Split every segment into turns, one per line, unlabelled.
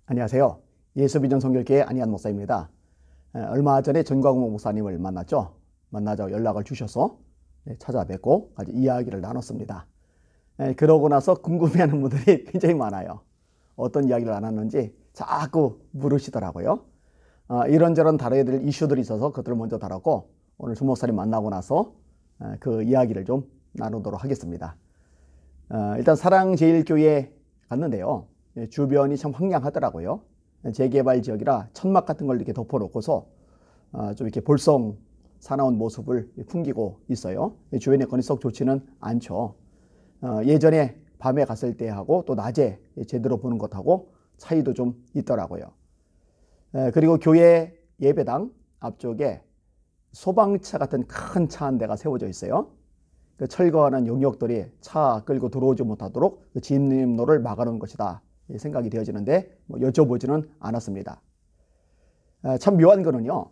안녕하세요. 예수비전 선교회의 안희한 목사입니다. 얼마 전에 전광욱 목사님을 만났죠. 만나자고 연락을 주셔서 찾아뵙고 아주 이야기를 나눴습니다. 그러고 나서 궁금해하는 분들이 굉장히 많아요. 어떤 이야기를 나눴는지 자꾸 물으시더라고요. 이런저런 다뤄야 될 이슈들이 있어서 그것들을 먼저 다뤘고, 오늘 전 목사님 만나고 나서 그 이야기를 좀 나누도록 하겠습니다. 일단 사랑제일교회 갔는데요. 주변이 참 황량하더라고요. 재개발 지역이라 천막 같은 걸 이렇게 덮어놓고서 좀 이렇게 볼성 사나운 모습을 풍기고 있어요. 주변의 건이 썩 좋지는 않죠. 예전에 밤에 갔을 때하고 또 낮에 제대로 보는 것하고 차이도 좀 있더라고요. 그리고 교회 예배당 앞쪽에 소방차 같은 큰 차 한 대가 세워져 있어요. 그 철거하는 용역들이 차 끌고 들어오지 못하도록 그 진입로를 막아놓은 것이다 생각이 되어지는데 여쭤보지는 않았습니다. 참 묘한 거는요,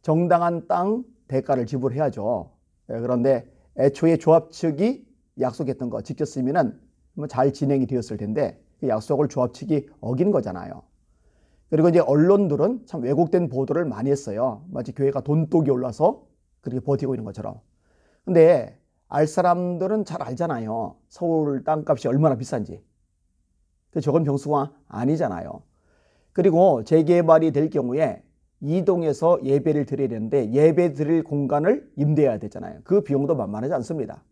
정당한 땅 대가를 지불해야죠. 그런데 애초에 조합 측이 약속했던 거 지켰으면 잘 진행이 되었을 텐데 그 약속을 조합 측이 어긴 거잖아요. 그리고 이제 언론들은 참 왜곡된 보도를 많이 했어요. 마치 교회가 돈독이 올라서 그렇게 버티고 있는 것처럼. 근데 알 사람들은 잘 알잖아요. 서울 땅값이 얼마나 비싼지. 저건 병수가 아니잖아요. 그리고 재개발이 될 경우에 이동해서 예배를 드려야 되는데 예배 드릴 공간을 임대해야 되잖아요. 그 비용도 만만하지 않습니다.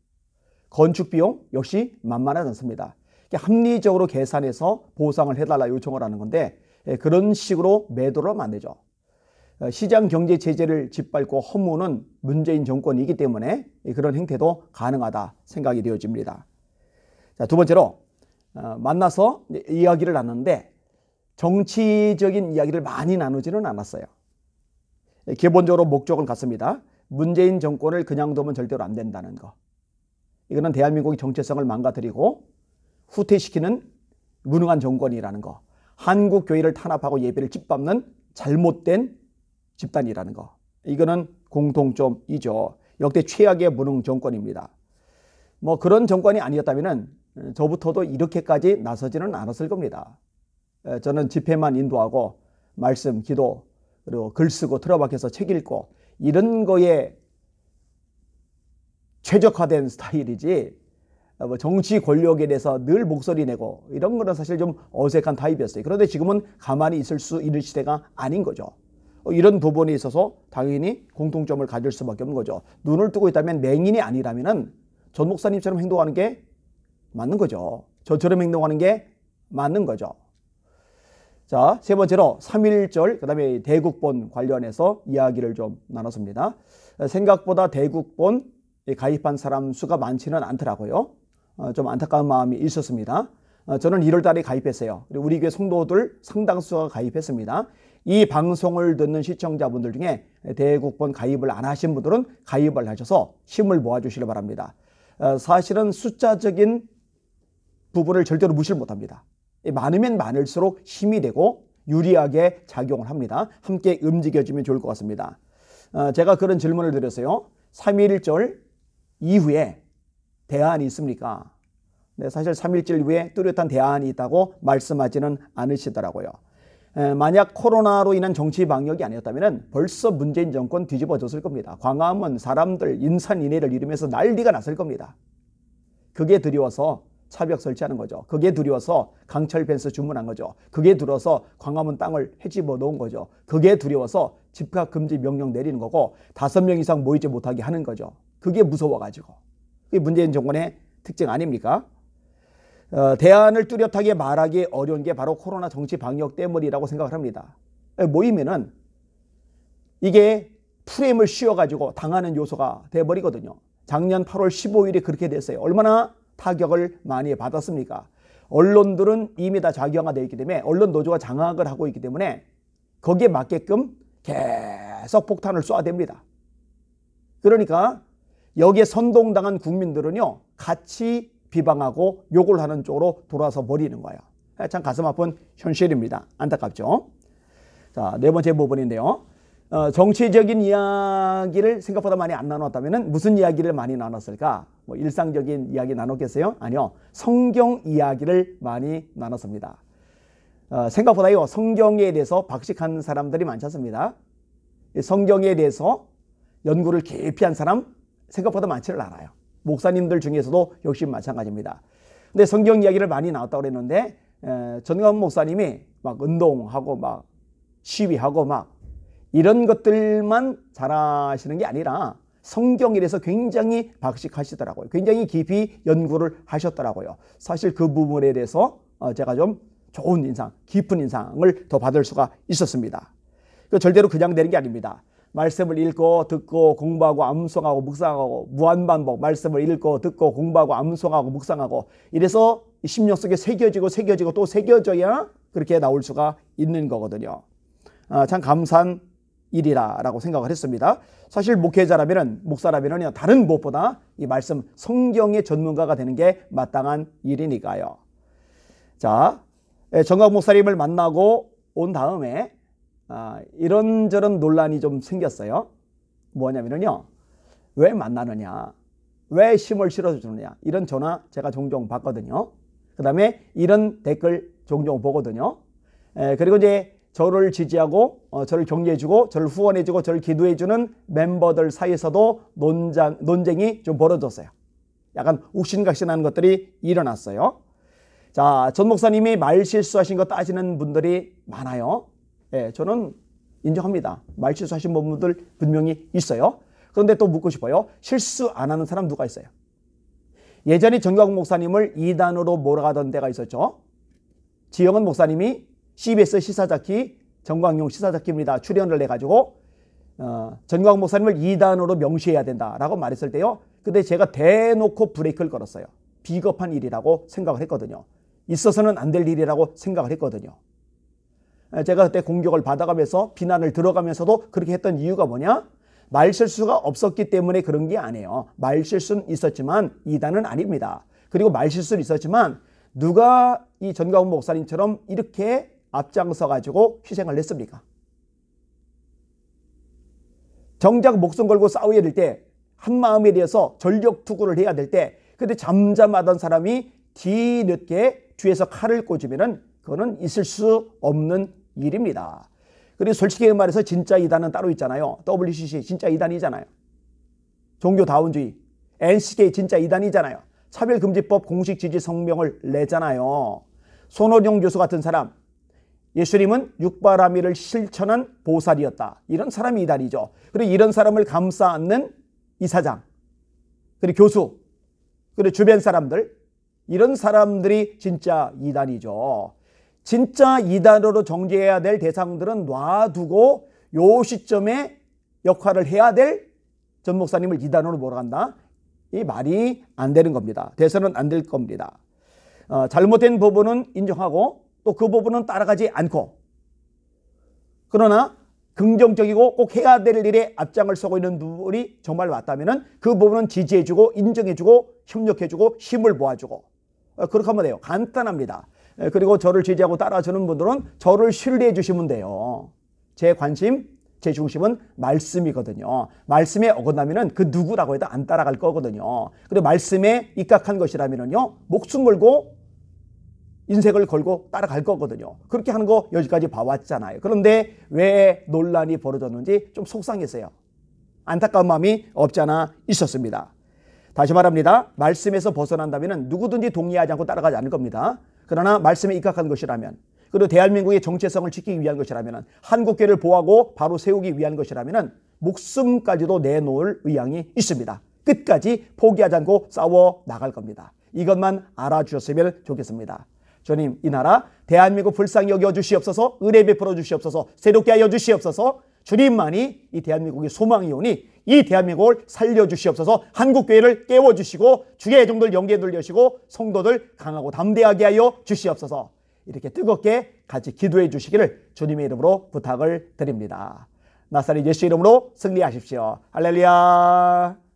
건축 비용 역시 만만하지 않습니다. 합리적으로 계산해서 보상을 해달라 요청을 하는 건데 그런 식으로 매도를 하면 안 되죠. 시장 경제 체제를 짓밟고 허무는 문재인 정권이기 때문에 그런 행태도 가능하다 생각이 되어집니다. 자, 두 번째로 만나서 이야기를 나눴는데 정치적인 이야기를 많이 나누지는 않았어요. 기본적으로 목적은 같습니다. 문재인 정권을 그냥 두면 절대로 안 된다는 거. 이거는 대한민국의 정체성을 망가뜨리고 후퇴시키는 무능한 정권이라는 거. 한국 교회를 탄압하고 예배를 짓밟는 잘못된 집단이라는 거. 이거는 공통점이죠. 역대 최악의 무능 정권입니다. 그런 정권이 아니었다면 저부터도 이렇게까지 나서지는 않았을 겁니다. 저는 집회만 인도하고 말씀, 기도, 그리고 글 쓰고 틀어박혀서 책 읽고 이런 거에 최적화된 스타일이지 정치 권력에 대해서 늘 목소리 내고 이런 거는 사실 좀 어색한 타입이었어요. 그런데 지금은 가만히 있을 수 있는 시대가 아닌 거죠. 이런 부분에 있어서 당연히 공통점을 가질 수밖에 없는 거죠. 눈을 뜨고 있다면 맹인이 아니라면 전 목사님처럼 행동하는 게 맞는 거죠. 저처럼 행동하는 게 맞는 거죠. 자, 세 번째로 3.1절 그 다음에 대국본 관련해서 이야기를 좀 나눴습니다. 생각보다 대국본 가입한 사람 수가 많지는 않더라고요. 좀 안타까운 마음이 있었습니다. 저는 1월 달에 가입했어요. 그리고 우리 교회 성도들 상당수가 가입했습니다. 이 방송을 듣는 시청자분들 중에 대국본 가입을 안 하신 분들은 가입을 하셔서 힘을 모아주시기 바랍니다. 사실은 숫자적인 부분을 절대로 무시를 못합니다. 많으면 많을수록 힘이 되고 유리하게 작용을 합니다. 함께 움직여주면 좋을 것 같습니다. 제가 그런 질문을 드렸어요. 3.1절 이후에 대안이 있습니까? 네, 사실 3.1절 이후에 뚜렷한 대안이 있다고 말씀하지는 않으시더라고요. 만약 코로나로 인한 정치 방역이 아니었다면 벌써 문재인 정권 뒤집어졌을 겁니다. 광화문 사람들 인산인해를 이루면서 난리가 났을 겁니다. 그게 두려워서 차벽 설치하는 거죠. 그게 두려워서 강철 펜스 주문한 거죠. 그게 두려워서 광화문 땅을 헤집어 놓은 거죠. 그게 두려워서 집합 금지 명령 내리는 거고 5명 이상 모이지 못하게 하는 거죠. 그게 무서워가지고. 그게 문재인 정권의 특징 아닙니까? 대안을 뚜렷하게 말하기 어려운 게 바로 코로나 정치 방역 때문이라고 생각을 합니다. 모이면은 이게 프레임을 씌워가지고 당하는 요소가 돼버리거든요. 작년 8월 15일에 그렇게 됐어요. 얼마나 타격을 많이 받았습니까? 언론들은 이미 다 자기화되어 있기 때문에 언론 노조가 장악을 하고 있기 때문에 거기에 맞게끔 계속 폭탄을 쏘아댑니다. 그러니까 여기에 선동당한 국민들은요 같이 비방하고 욕을 하는 쪽으로 돌아서 버리는 거예요. 참 가슴 아픈 현실입니다. 안타깝죠? 자, 네 번째 부분인데요. 정치적인 이야기를 생각보다 많이 안 나눴다면 무슨 이야기를 많이 나눴을까? 일상적인 이야기 나눴겠어요? 아니요. 성경 이야기를 많이 나눴습니다. 생각보다요 성경에 대해서 박식한 사람들이 많지 않습니다. 성경에 대해서 연구를 깊이 한 사람 생각보다 많지를 않아요. 목사님들 중에서도 역시 마찬가지입니다. 근데 성경 이야기를 많이 나왔다고 그랬는데 전광훈 목사님이 막 운동하고 막 시위하고 막 이런 것들만 잘하시는 게 아니라 성경에 대해서 굉장히 박식하시더라고요. 굉장히 깊이 연구를 하셨더라고요. 사실 그 부분에 대해서 제가 좀 좋은 인상, 깊은 인상을 더 받을 수가 있었습니다. 절대로 그냥 되는 게 아닙니다. 말씀을 읽고 듣고 공부하고 암송하고 묵상하고 무한반복 말씀을 읽고 듣고 공부하고 암송하고 묵상하고 이래서 심령 속에 새겨지고 또 새겨져야 그렇게 나올 수가 있는 거거든요. 참 감사한 일이라고 생각을 했습니다. 사실 목회자라면 목사라면요 다른 무엇보다 이 말씀 성경의 전문가가 되는 게 마땅한 일이니까요. 자, 정광훈 목사님을 만나고 온 다음에 이런저런 논란이 좀 생겼어요. 뭐냐면요, 왜 만나느냐, 왜 힘을 실어주느냐 이런 전화 제가 종종 받거든요. 그 다음에 이런 댓글 종종 보거든요. 그리고 이제 저를 지지하고 저를 격려해주고 저를 후원해주고 저를 기도해주는 멤버들 사이에서도 논쟁이 좀 벌어졌어요. 약간 욱신각신하는 것들이 일어났어요. 자, 전 목사님이 말 실수하신 거 따지는 분들이 많아요. 저는 인정합니다. 말 실수하신 분들 분명히 있어요. 그런데 또 묻고 싶어요. 실수 안 하는 사람 누가 있어요? 예전에 정광훈 목사님을 이단으로 몰아가던 데가 있었죠. 지영은 목사님이 CBS 시사자키 정광용 시사자키입니다. 출연을 해가지고 정광훈 목사님을 이단으로 명시해야 된다라고 말했을 때요. 근데 제가 대놓고 브레이크를 걸었어요. 비겁한 일이라고 생각을 했거든요. 있어서는 안 될 일이라고 생각을 했거든요. 제가 그때 공격을 받아가면서 비난을 들어가면서도 그렇게 했던 이유가 뭐냐? 말실수가 없었기 때문에 그런 게 아니에요. 말실수는 있었지만 이단은 아닙니다. 그리고 말실수는 있었지만 누가 이 전광훈 목사님처럼 이렇게 앞장서 가지고 희생을 했습니까? 정작 목숨 걸고 싸워야 될 때 한마음에 대해서 전력 투구를 해야 될 때 근데 잠잠하던 사람이 뒤늦게 뒤에서 칼을 꽂으면은 그거는 있을 수 없는 일입니다. 그리고 솔직히 말해서 진짜 이단은 따로 있잖아요. WCC 진짜 이단이잖아요. 종교다원주의, NCK 진짜 이단이잖아요. 차별금지법 공식 지지 성명을 내잖아요. 손원용 교수 같은 사람, 예수님은 육바라밀을 실천한 보살이었다. 이런 사람이 이단이죠. 그리고 이런 사람을 감싸 안는 이사장, 그리고 교수, 그리고 주변 사람들, 이런 사람들이 진짜 이단이죠. 진짜 이단으로 정죄해야 될 대상들은 놔두고 요 시점에 역할을 해야 될 전 목사님을 이단으로 몰아간다. 이 말이 안 되는 겁니다. 돼서는 안 될 겁니다. 잘못된 부분은 인정하고 또 그 부분은 따라가지 않고, 그러나 긍정적이고 꼭 해야 될 일에 앞장을 서고 있는 분이 정말 맞다면 그 부분은 지지해주고 인정해주고 협력해주고 힘을 모아주고 그렇게 하면 돼요. 간단합니다. 그리고 저를 지지하고 따라주는 분들은 저를 신뢰해 주시면 돼요. 제 관심, 제 중심은 말씀이거든요. 말씀에 어긋나면은 그 누구라고 해도 안 따라갈 거거든요. 그리고 말씀에 입각한 것이라면은요, 목숨 걸고 인생을 걸고 따라갈 거거든요. 그렇게 하는 거 여기까지 봐왔잖아요. 그런데 왜 논란이 벌어졌는지 좀 속상했어요. 안타까운 마음이 없지 않아 있었습니다. 다시 말합니다. 말씀에서 벗어난다면 누구든지 동의하지 않고 따라가지 않을 겁니다. 그러나 말씀에 입각한 것이라면, 그리고 대한민국의 정체성을 지키기 위한 것이라면, 한국교회를 보호하고 바로 세우기 위한 것이라면 목숨까지도 내놓을 의향이 있습니다. 끝까지 포기하지 않고 싸워 나갈 겁니다. 이것만 알아주셨으면 좋겠습니다. 주님, 이 나라 대한민국 불쌍히 여겨 주시옵소서, 은혜 베풀어 주시옵소서, 새롭게 하여 주시옵소서. 주님만이 이 대한민국의 소망이 오니 이 대한민국을 살려주시옵소서. 한국교회를 깨워주시고 주의 애종들 영계 돌려주시고 성도들 강하고 담대하게 하여 주시옵소서. 이렇게 뜨겁게 같이 기도해 주시기를 주님의 이름으로 부탁을 드립니다. 나사렛 예수 이름으로 승리하십시오. 할렐루야.